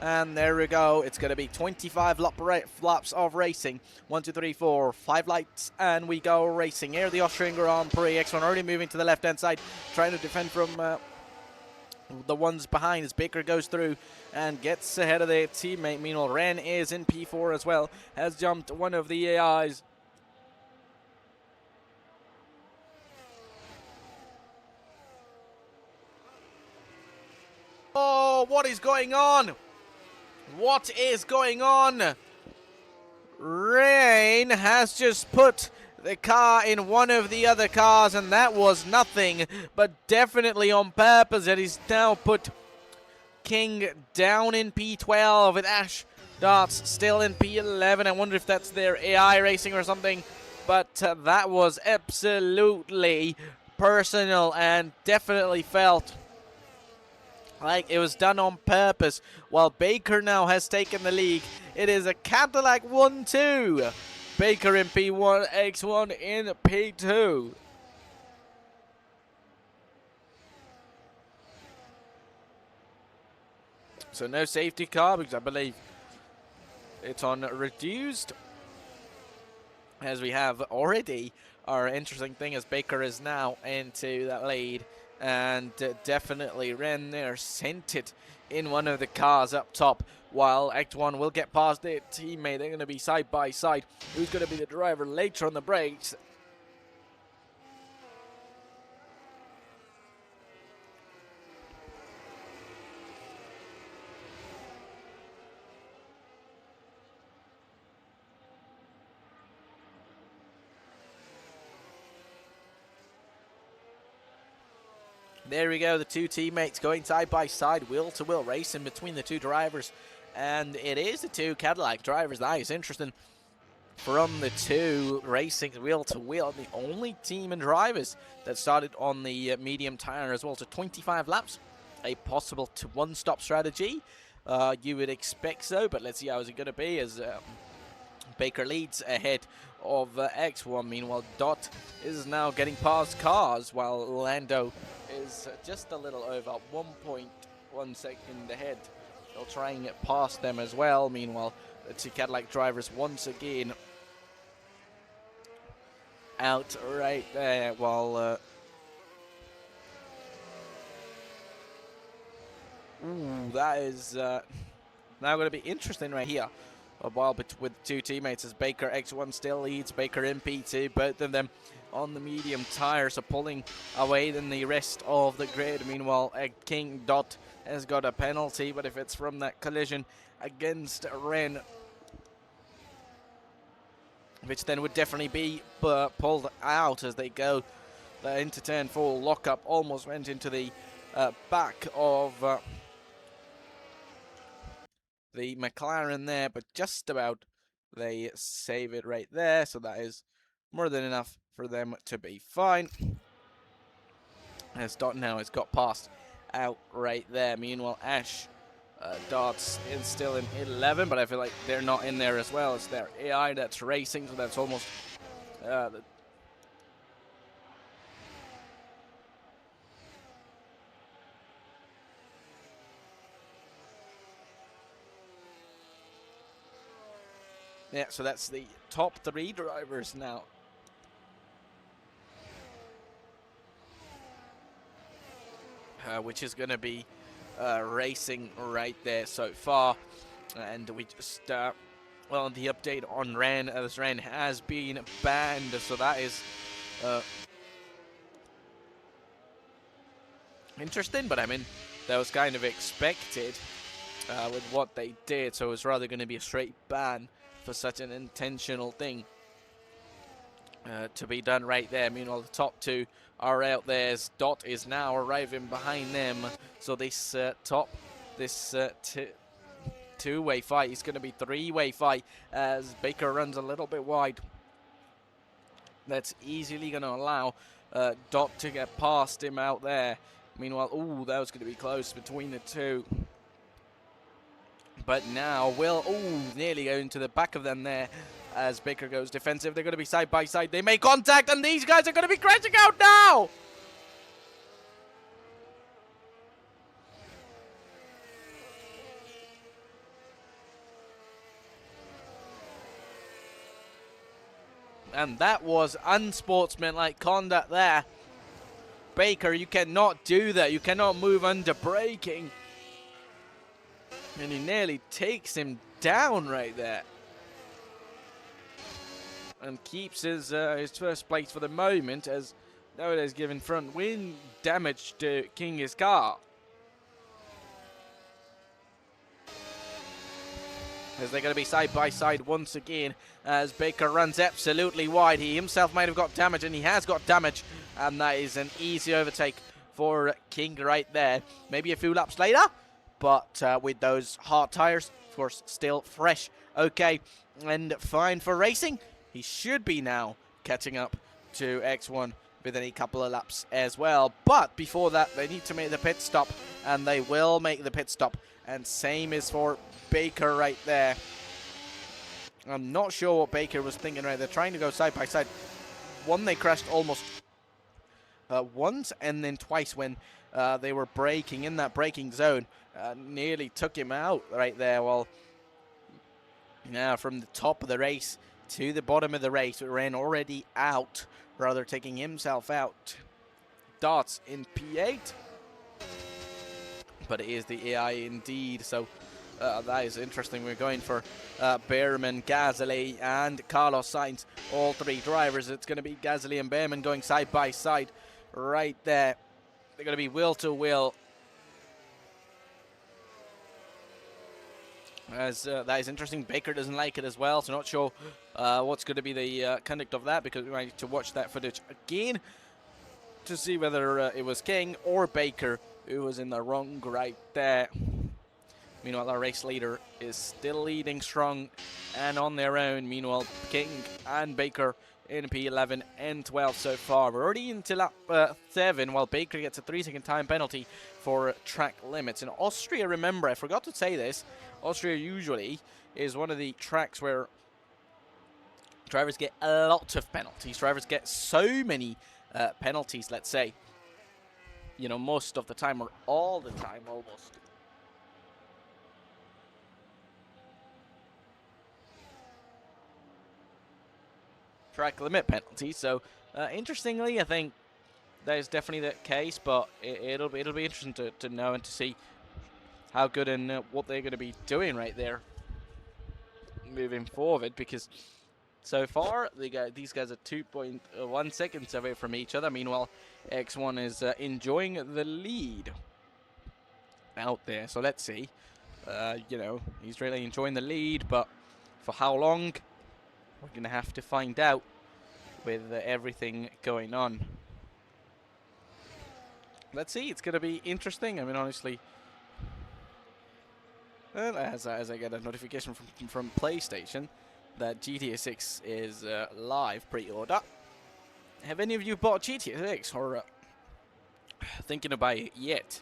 And there we go. It's going to be 25 laps of racing. 1, 2, 3, 4, 5 lights, and we go racing. Here, the Austrian Grand Prix. X1 already moving to the left-hand side, trying to defend from the ones behind as Baker goes through and gets ahead of their teammate. Meanwhile, Ren is in P4 as well. Has jumped one of the AIs. Oh, what is going on? What is going on? Rain has just put the car in one of the other cars, and that was nothing but definitely on purpose. That he's now put King down in P12 with Ash Darts still in P11. I wonder if that's their AI racing or something, but that was absolutely personal and definitely felt like it was done on purpose. While Baker now has taken the lead, it is a Cadillac 1-2. Baker in P1, X1 in P2. So no safety car because I believe it's on reduced. As we have already our interesting thing as Baker is now into that lead. And definitely Ren there sent it in one of the cars up top, while Act 1 will get past their teammate. They're going to be side by side. Who's going to be the driver later on the brakes? There we go, the two teammates going side by side, wheel to wheel racing between the two drivers. And it is the two Cadillac drivers. That is interesting. From the two racing wheel to wheel, the only team and drivers that started on the medium tire as well. So 25 laps, a possible one-stop strategy. You would expect so, but let's see how is it going to be as Baker leads ahead of X1. Meanwhile, Dot is now getting past cars, while Lando is just a little over 1.1 second ahead. They'll try and get past them as well. Meanwhile, the two Cadillac drivers once again out right there, while that is now going to be interesting right here. A while with two teammates as Baker X1 still leads. Baker in P2, both of them on the medium tires are pulling away than the rest of the grid. Meanwhile, King Dot has got a penalty, but if it's from that collision against Ren, which then would definitely be pulled out as they go into turn 4. Lockup almost went into the back of the McLaren there, but just about they save it right there, so that is more than enough for them to be fine. As Dot now has got past out right there. Meanwhile, Ash Darts is still in 11, but I feel like they're not in there as well. It's their AI that's racing, so that's almost yeah, so that's the top 3 drivers now. Which is going to be racing right there so far. And we just, well, the update on Ren, as Ren has been banned, so that is interesting, but I mean, that was kind of expected with what they did, so it was rather going to be a straight ban for such an intentional thing to be done right there. Meanwhile, the top 2 are out there as Dot is now arriving behind them. So this two-way fight is going to be 3-way fight as Baker runs a little bit wide. That's easily going to allow Dot to get past him out there. Meanwhile, ooh, that was going to be close between the two. But now Will, ooh, nearly going to the back of them there as Baker goes defensive. They're going to be side by side. They make contact, and these guys are going to be crashing out now! And that was unsportsmanlike conduct there. Baker, you cannot do that. You cannot move under braking. And he nearly takes him down right there. And keeps his first place for the moment, as nowadays giving front wing damage to King's car. As they're going to be side by side once again, as Baker runs absolutely wide. He himself might have got damage, and he has got damage, and that is an easy overtake for King right there. Maybe a few laps later, but with those hard tires, of course, still fresh. Okay, and fine for racing. He should be now catching up to X1 within a couple of laps as well. But before that, they need to make the pit stop, and they will make the pit stop. And same is for Baker right there. I'm not sure what Baker was thinking right. They're trying to go side by side. One, they crashed almost once, and then twice when they were braking in that braking zone. Nearly took him out right there. Well, now from the top of the race to the bottom of the race, Ren already out, rather taking himself out. Darts in P8. But it is the AI indeed, so that is interesting. We're going for Behrman, Gasly, and Carlos Sainz, all three drivers. It's going to be Gasly and Behrman going side by side right there. They're going to be wheel to wheel. As that is interesting. Baker doesn't like it as well, so not sure what's going to be the conduct of that, because we might need to watch that footage again to see whether it was King or Baker who was in the wrong right there. Meanwhile, our race leader is still leading strong and on their own. Meanwhile, King and Baker in P11 and 12 so far. We're already into lap 7, while Baker gets a 3-second time penalty for track limits. In Austria, remember, I forgot to say this, Austria usually is one of the tracks where drivers get a lot of penalties. Drivers get so many penalties, let's say, you know, most of the time, or all the time almost. Track limit penalty. So interestingly, I think that is definitely the case, but it'll be interesting to know and to see how good and what they're going to be doing right there moving forward, because so far these guys are 2.1 seconds away from each other. Meanwhile, X1 is enjoying the lead out there. So let's see. You know, he's really enjoying the lead, but for how long? We're going to have to find out with everything going on. Let's see. It's going to be interesting. I mean, honestly, as I get a notification from PlayStation that GTA 6 is live pre-order. Have any of you bought GTA 6 or thinking about it yet?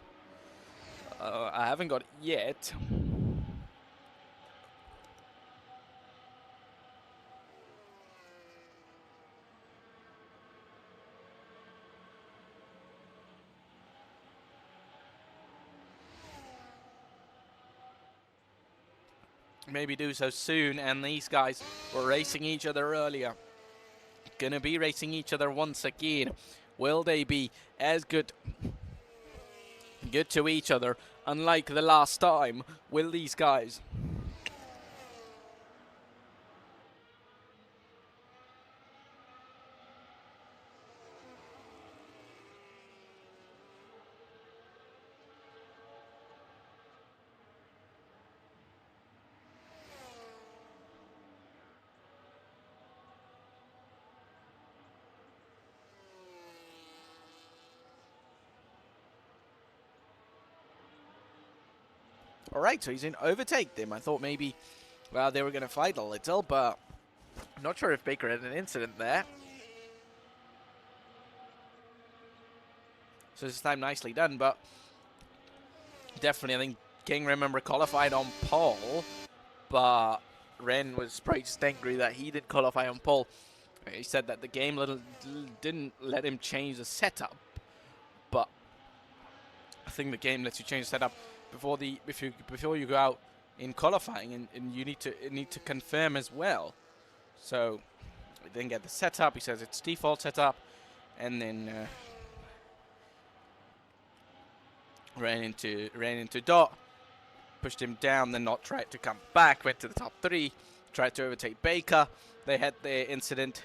I haven't got it yet. Maybe do so soon, and these guys were racing each other earlier. Gonna be racing each other once again. Will they be as good to each other, unlike the last time? Will these guys? Alright, so he's in overtake them. I thought maybe, well, they were going to fight a little, but I'm not sure if Baker had an incident there. So this time nicely done, but definitely I think King, remember, qualified on pole, but Ren was probably just angry that he didn't qualify on pole. He said that the game didn't let him change the setup, but I think the game lets you change the setup before you go out in qualifying, and you need to confirm as well. So We didn't get the setup. He says it's default setup, and then ran into Dot, pushed him down. Then Not tried to come back, went to the top 3, tried to overtake Baker. They had their incident,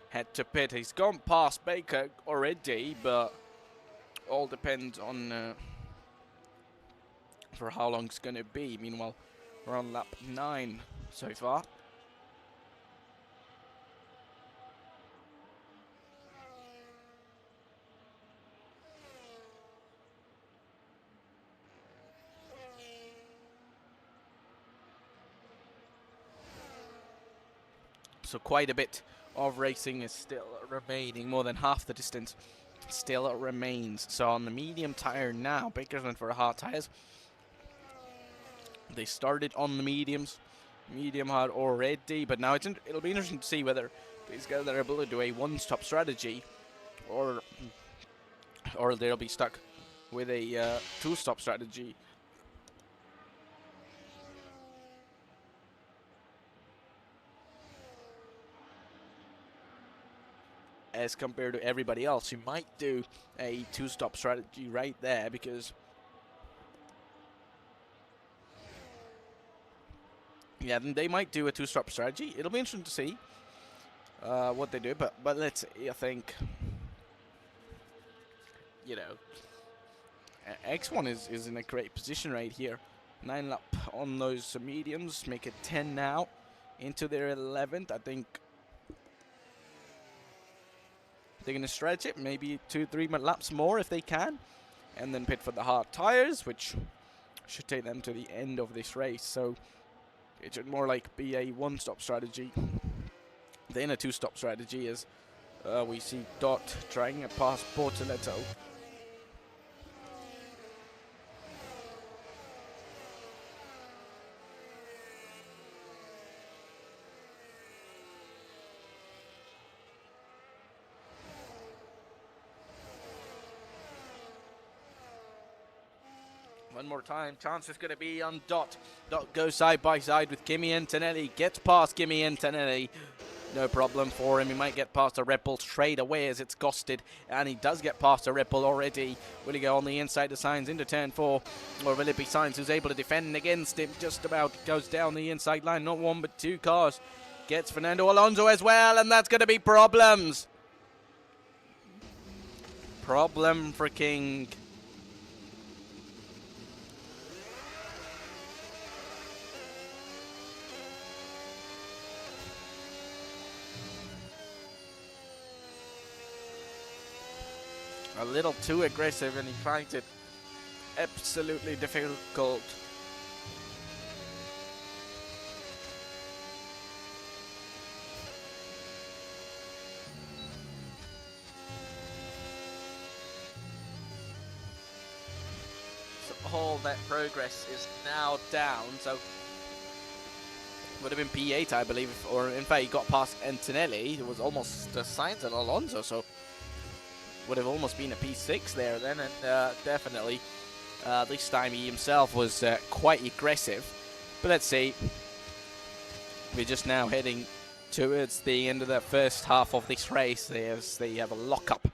had to pit. He's gone past Baker already, but all depends on for how long it's going to be. Meanwhile, we're on lap 9 so far. So quite a bit of racing is still remaining. More than half the distance still remains. So on the medium tire now, Baker's went for hard tires. They started on the medium hard already, but now it'll be interesting to see whether these guys are able to do a one-stop strategy, or they'll be stuck with a two-stop strategy. As compared to everybody else, you might do a two-stop strategy right there, because yeah, then they might do a two-stop strategy. It'll be interesting to see what they do, but let's see. I think, you know, X1 is in a great position right here. 9 lap on those mediums, make it 10 now, into their 11th. I think they're going to stretch it, maybe 2-3 laps more if they can, and then pit for the hard tires, which should take them to the end of this race. So it should more like be a one-stop strategy than a two-stop strategy, as we see Dot trying to pass Portoletto. One more time, chance is going to be on Dot. Dot goes side by side with Kimi Antonelli, gets past Kimi Antonelli. No problem for him. He might get past a Ripple straight away as it's ghosted, and he does get past a Ripple already. Will he go on the inside of Sainz into turn 4, or will it be Sainz who's able to defend against him? Just about goes down the inside line. Not one but 2 cars. Gets Fernando Alonso as well, and that's going to be problems. Problem for King. A little too aggressive, and he finds it absolutely difficult. So all that progress is now down. So would have been P8, I believe, or in fact he got past Antonelli. It was almost Sainz and Alonso, so would have almost been a P6 there then, and definitely this time he himself was quite aggressive. But let's see, we're just now heading towards the end of the first half of this race. They have a lockup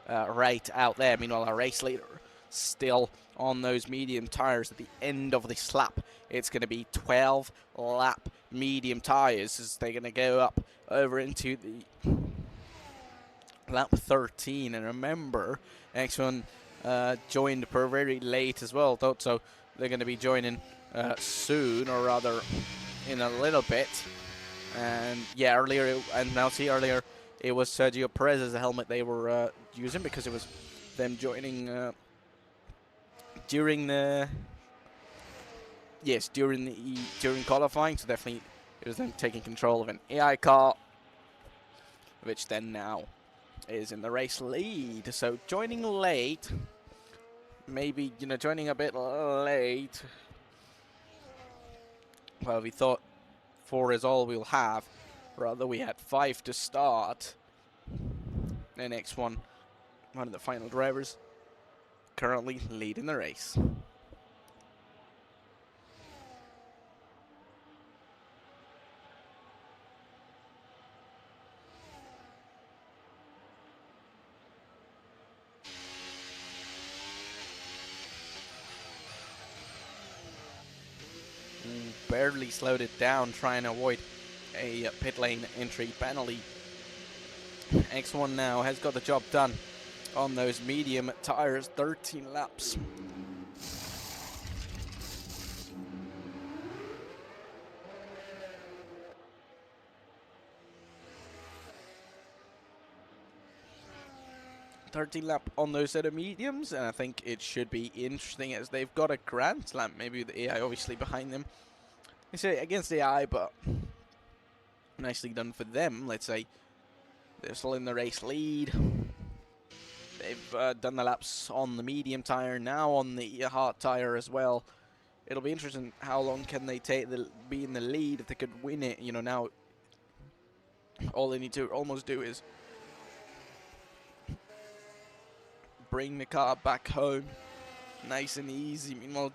right out there. Meanwhile, our race leader still on those medium tires at the end of this lap. It's going to be 12 lap medium tires as they're going to go up over into the lap 13. And remember, X1 joined per very late as well, so they're going to be joining soon, or rather in a little bit. And yeah, earlier it was Sergio Perez's helmet they were using, because it was them joining during qualifying. So definitely it was them taking control of an AI car, which then now is in the race lead. So joining late, maybe, you know, joining a bit late. Well, we thought 4 is all we'll have. Rather, we had 5 to start. The next one of the final drivers, currently leading the race. barely slowed it down, trying to avoid a pit lane entry penalty. X1 now has got the job done on those medium tires, 13 laps. Lap on those set of mediums, and I think it should be interesting as they've got a Grand Slam. Maybe the AI obviously behind them. I say against AI, but nicely done for them. Let's say they're still in the race lead. They've done the laps on the medium tire, now on the hard tire as well. It'll be interesting how long can they be in the lead if they could win it. You know, now all they need to almost do is bring the car back home nice and easy. Meanwhile,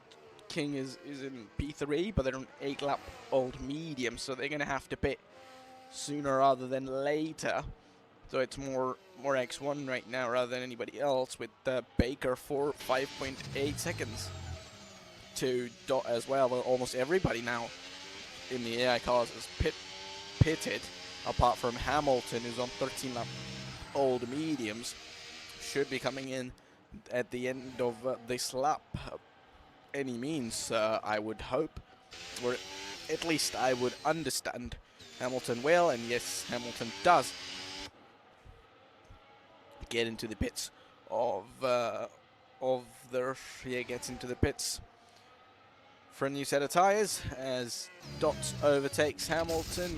King is in P3, but they're an 8-lap old medium, so they're going to have to pit sooner rather than later. So it's more X1 right now rather than anybody else, with Baker for 5.8 seconds to dot as well. Well, almost everybody now in the AI cars is pitted, apart from Hamilton, who's on 13-lap old mediums. Should be coming in at the end of this lap. Any means, I would hope, or at least I would understand Hamilton will, and yes, Hamilton does get into the pits gets into the pits for a new set of tires as Dot overtakes Hamilton.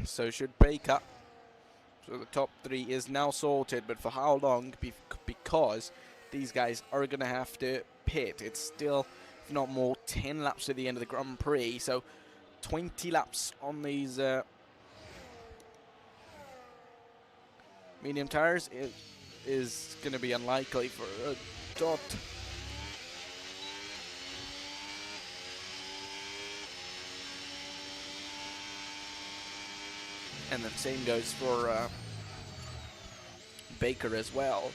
So should Baker. So the top 3 is now sorted, but for how long? Because these guys are going to have to pit. It's still, if not more, 10 laps to the end of the Grand Prix. So 20 laps on these medium tires is going to be unlikely for Dot. And the same goes for Baker as well.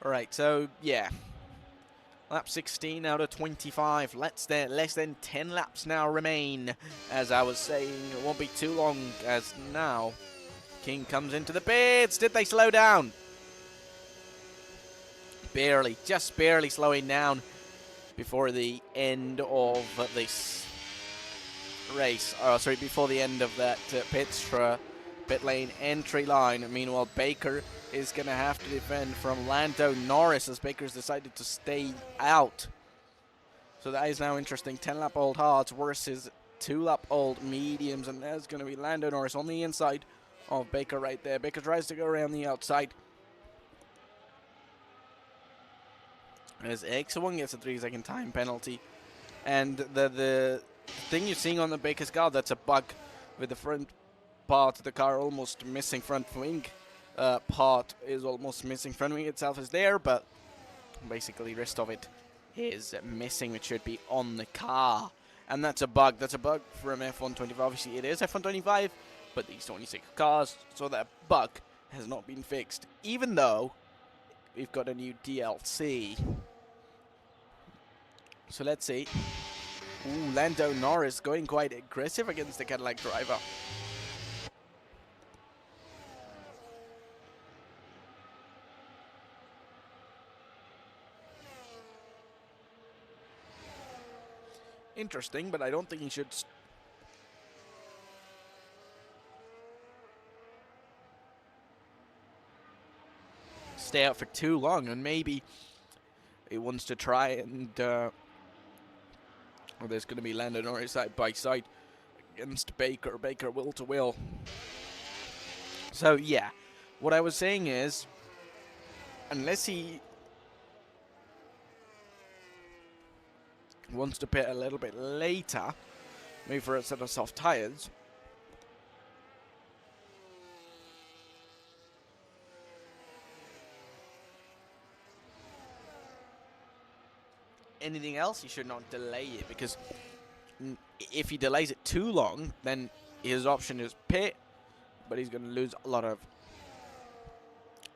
Alright, so yeah. Lap 16 out of 25. Less than 10 laps now remain. As I was saying, it won't be too long as now King comes into the pits. Did they slow down? Barely, just barely slowing down before the end of this race. Sorry, before the end of that pit lane entry line. Meanwhile, Baker is going to have to defend from Lando Norris as Baker's decided to stay out. So that is now interesting. 10-lap old hards versus 2-lap old mediums, and there's going to be Lando Norris on the inside of Baker right there. Baker tries to go around the outside as X1 gets a 3-second time penalty. And the thing you're seeing on the Baker's car, that's a bug with the front part of the car almost missing. Front wing part is almost missing. Front wing itself is there, but basically the rest of it is missing, which should be on the car. And that's a bug. That's a bug from F125. Obviously, it is F125, but these 26 cars, so that bug has not been fixed, even though we've got a new DLC. So let's see. Ooh, Lando Norris going quite aggressive against the Cadillac driver. Interesting, but I don't think he should stay out for too long, and maybe he wants to try and there's going to be Lando Norris side by side against Baker. Baker will to will. So yeah, what I was saying is, unless he wants to pit a little bit later, maybe for a set of soft tires, anything else, he should not delay it, because if he delays it too long, then his option is pit, but he's going to lose a lot of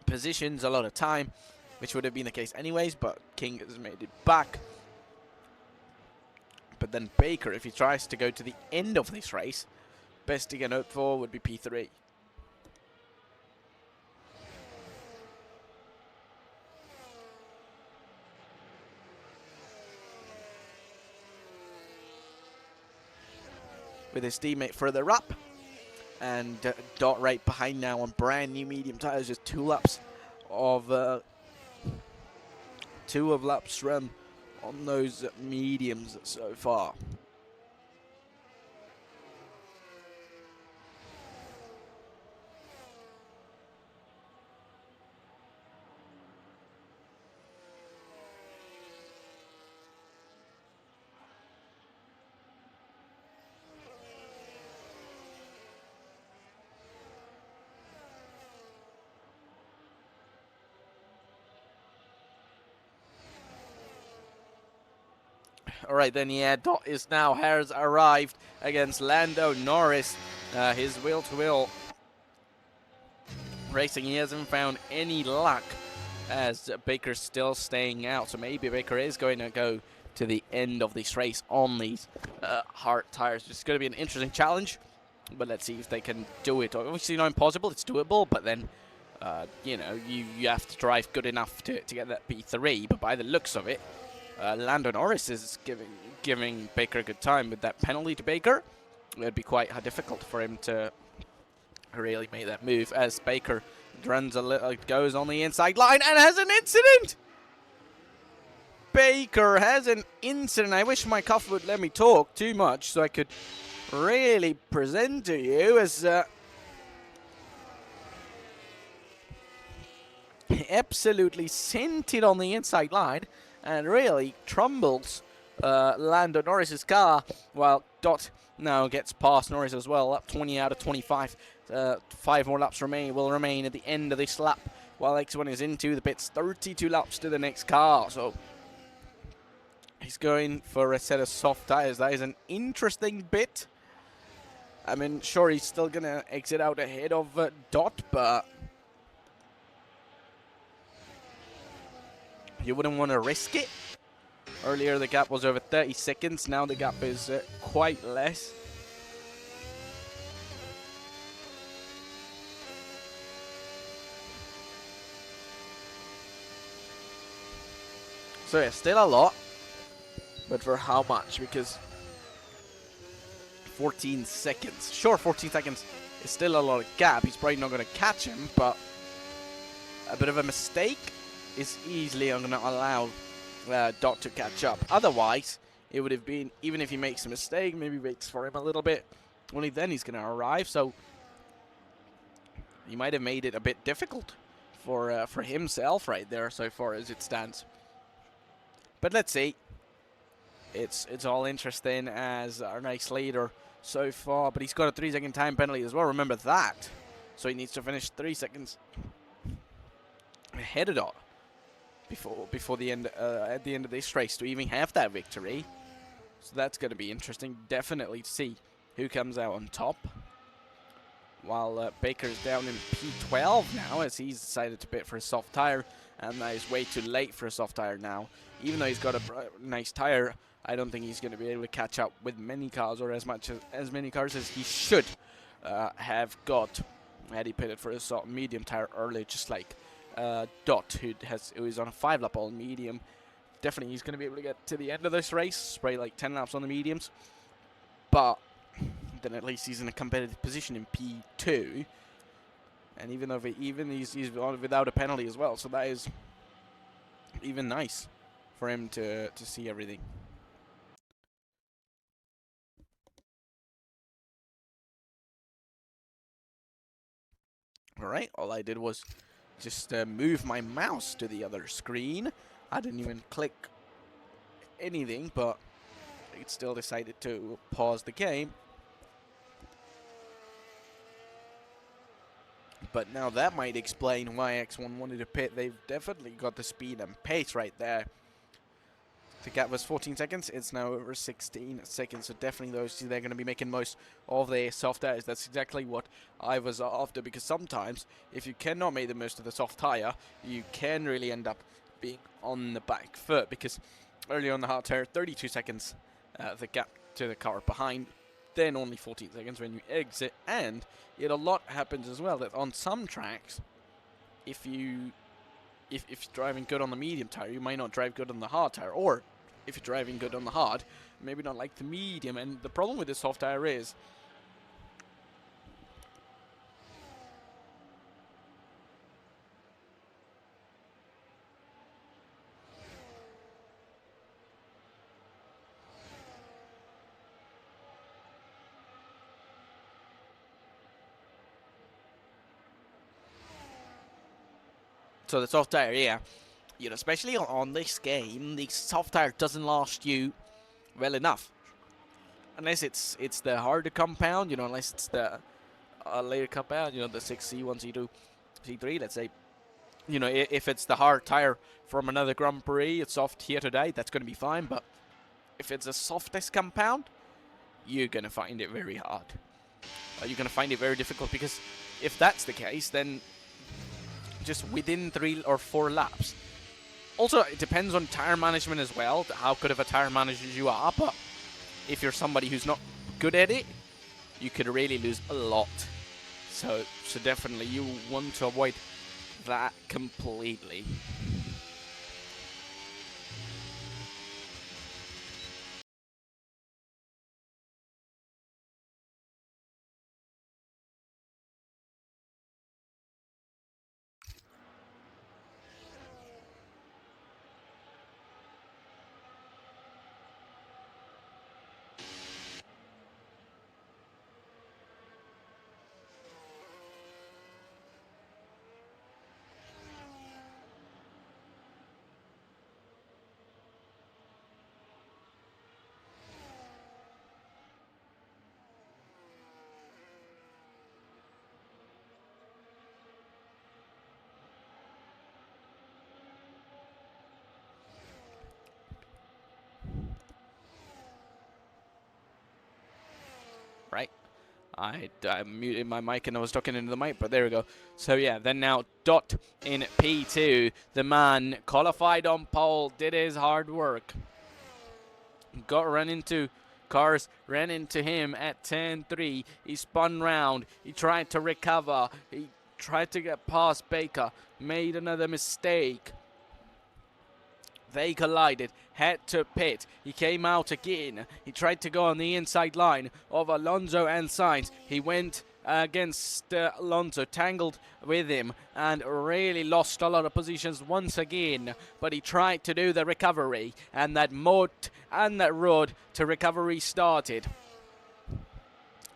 positions, a lot of time, which would have been the case anyways, but King has made it back. But then Baker, if he tries to go to the end of this race, best he can hope for would be P3. With his teammate further up, and Dot right behind now on brand new medium tires, just 2 laps of laps run on those mediums so far. Alright then, yeah, Dot has arrived against Lando Norris. His wheel-to-wheel racing, he hasn't found any luck as Baker's still staying out. So maybe Baker is going to go to the end of this race on these hard tires. It's going to be an interesting challenge, but let's see if they can do it. Obviously not impossible, it's doable, but then, you know, you have to drive good enough to get that P3, but by the looks of it, Lando Norris is giving Baker a good time with that penalty to Baker. It would be quite difficult for him to really make that move as Baker runs a little, goes on the inside line and has an incident. Baker has an incident. I wish my cuff would let me talk too much so I could really present to you as absolutely sent it on the inside line and really trumbles Lando Norris's car, while Dot now gets past Norris as well, up 20 out of 25. 5 more laps will remain at the end of this lap, while X1 is into the pits. 32 laps to the next car, so he's going for a set of soft tires. That is an interesting bit. I mean, sure, he's still going to exit out ahead of Dot, but you wouldn't want to risk it. Earlier the gap was over 30 seconds, now the gap is quite less. So yeah, still a lot, but for how much? Because 14 seconds. Sure, 14 seconds is still a lot of gap. He's probably not going to catch him, but a bit of a mistake is easily going to allow Dot to catch up. Otherwise, it would have been, even if he makes a mistake, maybe waits for him a little bit, only then he's going to arrive. So he might have made it a bit difficult for himself right there so far as it stands. But let's see. It's all interesting as our nice leader so far, but he's got a 3-second time penalty as well. Remember that. So he needs to finish 3 seconds ahead of Dot before the end at the end of this race to even have that victory. So that's going to be interesting, definitely, to see who comes out on top. While Baker's down in P12 now, as he's decided to pit for a soft tire, and that is way too late for a soft tire now. Even though he's got a nice tire, I don't think he's going to be able to catch up with many cars, or as many cars as he should have got had he pitted for a medium tire earlier, just like Dot, who is on a 5-lap all medium. Definitely he's going to be able to get to the end of this race, spray like 10 laps on the mediums, but then at least he's in a competitive position in P2, and even though he's without a penalty as well, so that is even nice for him to see everything. Alright, all I did was just move my mouse to the other screen. I didn't even click anything, but it still decided to pause the game. But now that might explain why X1 wanted to pit. They've definitely got the speed and pace right there the gap was 14 seconds. It's now over 16 seconds. So definitely those two, they're going to be making most of their soft tires. That's exactly what I was after, because sometimes if you cannot make the most of the soft tire, you can really end up being on the back foot, because early on the hard tire, 32 seconds, the gap to the car behind, then only 14 seconds when you exit. And a lot happens as well, that on some tracks, if you're driving good on the medium tire, you might not drive good on the hard tire, or if you're driving good on the hard, maybe not like the medium. And the problem with the soft tire is so the soft tire, yeah, especially on this game, the soft tire doesn't last you well enough, unless it's the harder compound, unless it's the later compound, the 6C1, C2, C3, let's say. If it's the hard tire from another Grand Prix, it's soft here today, that's going to be fine. But if it's a softest compound, you're going to find it very hard. You're going to find it very difficult, because if that's the case, then just within 3 or 4 laps. Also, it depends on tire management as well, how good of a tire manager you are. But if you're somebody who's not good at it, you could really lose a lot. So definitely you want to avoid that completely. Right. I muted my mic and I was talking into the mic, but there we go. So yeah, then now Dot in P2. The man qualified on pole, did his hard work. Got run into cars, ran into him at 10-3. He spun round. He tried to recover. He tried to get past Baker. Made another mistake. They collided, had to pit. He came out again. He tried to go on the inside line of Alonso and Sainz. He went against Alonso, tangled with him, and really lost a lot of positions once again. But he tried to do the recovery, and that moat and that road to recovery started.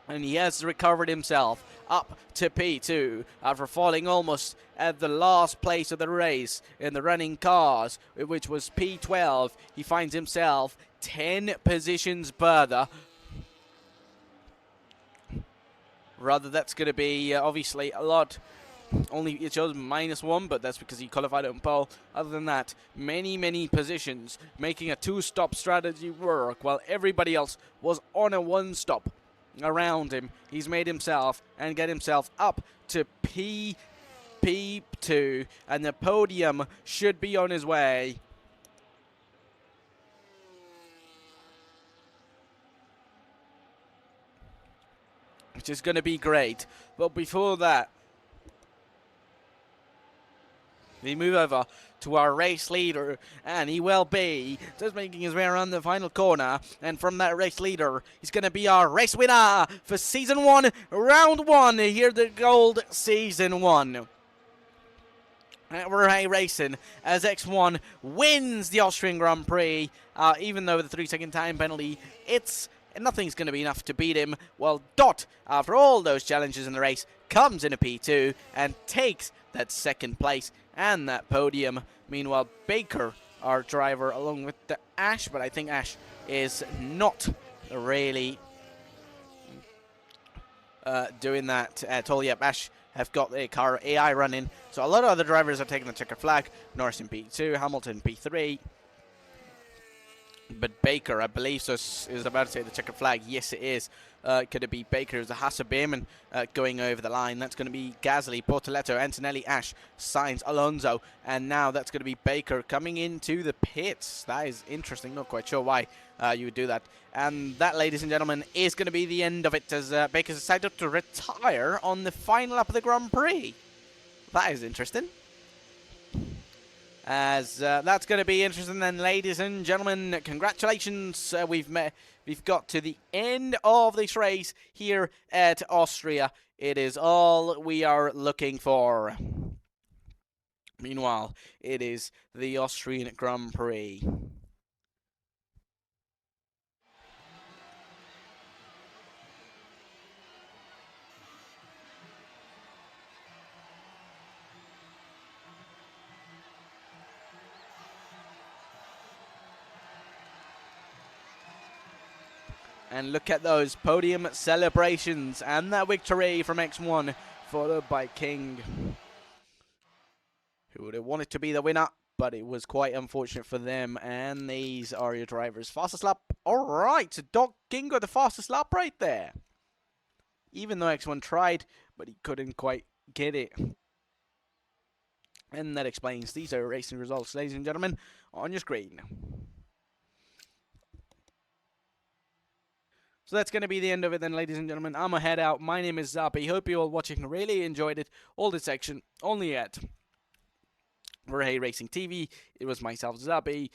And he has recovered himself up to P2 after falling almost at the last place of the race in the running cars, which was P12. He finds himself 10 positions further. Rather, that's going to be obviously a lot. Only it shows -1, but that's because he qualified on pole. Other than that, many positions, making a 2-stop strategy work while everybody else was on a 1-stop. Around him, he's made himself and get himself up to P2, and the podium should be on his way. Which is going to be great. But before that, we move over to our race leader, and he will be just making his way around the final corner. And from that race leader, he's going to be our race winner for Season 1, Round 1, here the Gold Season 1. WRAHEracing as X1 wins the Austrian Grand Prix, even though with the 3-second time penalty, nothing's going to be enough to beat him. Well, Dot, after all those challenges in the race, comes in a P2 and takes that 2nd place and that podium. Meanwhile, Baker, our driver, along with the Ash, but I think Ash is not really doing that at all. Yep, Ash have got their car AI running, so a lot of other drivers are taking the checker flag. Norris in P2, Hamilton P3. But Baker, I believe, so is about to say the checkered flag. Yes, it is. Could it be Baker? Is a Hassa Beerman going over the line? That's going to be Gasly, Portoletto, Antonelli, Ash, Sainz, Alonso, and now that's going to be Baker coming into the pits. That is interesting. Not quite sure why you would do that. And that, ladies and gentlemen, is going to be the end of it as Baker's decided to retire on the final lap of the Grand Prix. That is interesting. As that's going to be interesting then, ladies and gentlemen. Congratulations, we've got to the end of this race here at Austria. It is all we are looking for. Meanwhile, it is the Austrian Grand Prix. And look at those podium celebrations and that victory from X1, followed by King, who would have wanted to be the winner, but it was quite unfortunate for them. And these are your drivers. Fastest lap. All right, so Doc King got the fastest lap right there. Even though X1 tried, but he couldn't quite get it. And that explains these are racing results, ladies and gentlemen, on your screen. So that's going to be the end of it then, ladies and gentlemen. I'm going to head out. My name is Zappy. Hope you all watching really enjoyed it. All this section only at WRAHERacing TV. It was myself, Zappy.